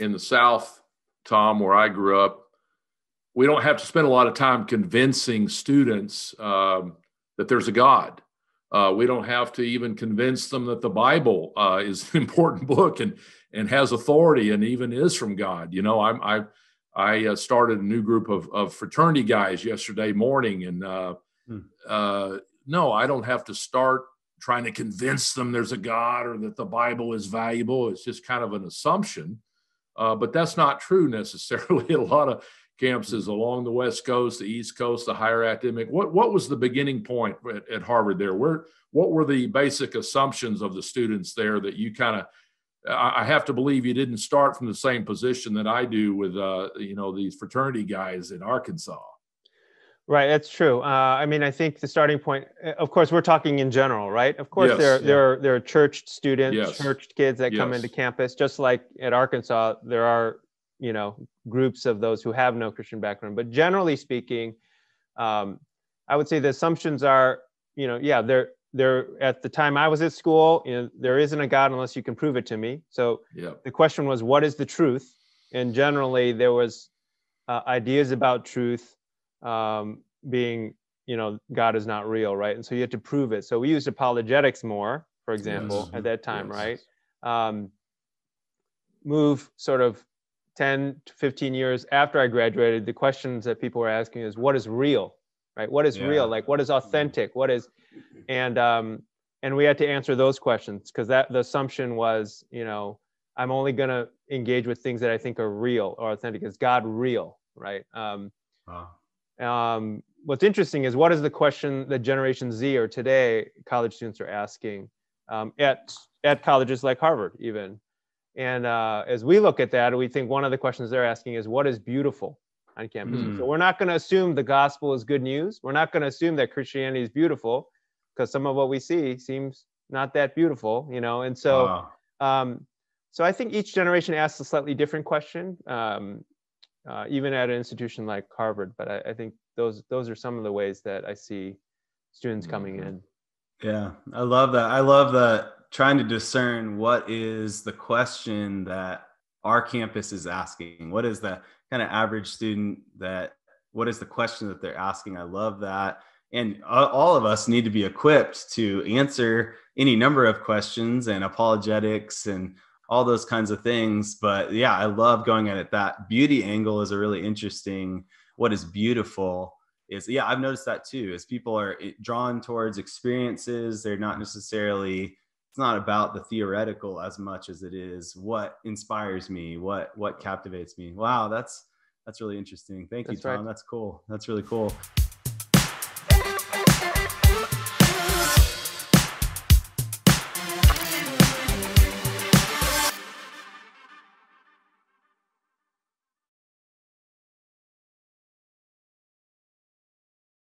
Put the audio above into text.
in the South, Tom, where I grew up, we don't have to spend a lot of time convincing students that there's a God. We don't have to even convince them that the Bible is an important book and has authority and even is from God. You know, I started a new group of fraternity guys yesterday morning, and no, I don't have to start trying to convince them there's a God or that the Bible is valuable. It's just kind of an assumption, but that's not true necessarily at a lot of campuses along the West Coast, the East Coast, the higher academic. What was the beginning point at Harvard there? What were the basic assumptions of the students there that you kind of, I have to believe you didn't start from the same position that I do with, these fraternity guys in Arkansas. Right, that's true. I mean, I think the starting point, of course, we're talking in general, right? Of course, Yes, there are churched students, yes, churched kids that come into campus, just like at Arkansas, there are, groups of those who have no Christian background. But generally speaking, I would say the assumptions are, they're at the time I was at school, there isn't a God unless you can prove it to me. So the question was, what is the truth? And generally there was ideas about truth being, God is not real, right? And so you had to prove it. So we used apologetics more, for example, at that time, right? Move sort of 10 to 15 years after I graduated, the questions that people were asking is, what is real, right? What is real? Like, what is authentic? What is, and we had to answer those questions because the assumption was, I'm only going to engage with things that I think are real or authentic. Is God real, right? What's interesting is, what is the question that Generation Z or today college students are asking at colleges like Harvard even. And as we look at that, we think one of the questions they're asking is, what is beautiful on campus? So we're not going to assume the gospel is good news. We're not going to assume that Christianity is beautiful, because some of what we see seems not that beautiful, And so, so I think each generation asks a slightly different question, even at an institution like Harvard. But I think those are some of the ways that I see students coming in. Yeah, I love that. I love that. Trying to discern what is the question that our campus is asking. What is the kind of average student what is the question that they're asking? I love that. And all of us need to be equipped to answer any number of questions and apologetics and all those kinds of things. But yeah, I love going at it. That beauty angle is a really interesting, what is beautiful is, I've noticed that too, as people are drawn towards experiences. They're not necessarily, it's not about the theoretical as much as it is what inspires me, what captivates me. Wow, that's really interesting. Thank you, Tom. Right. That's cool. That's really cool.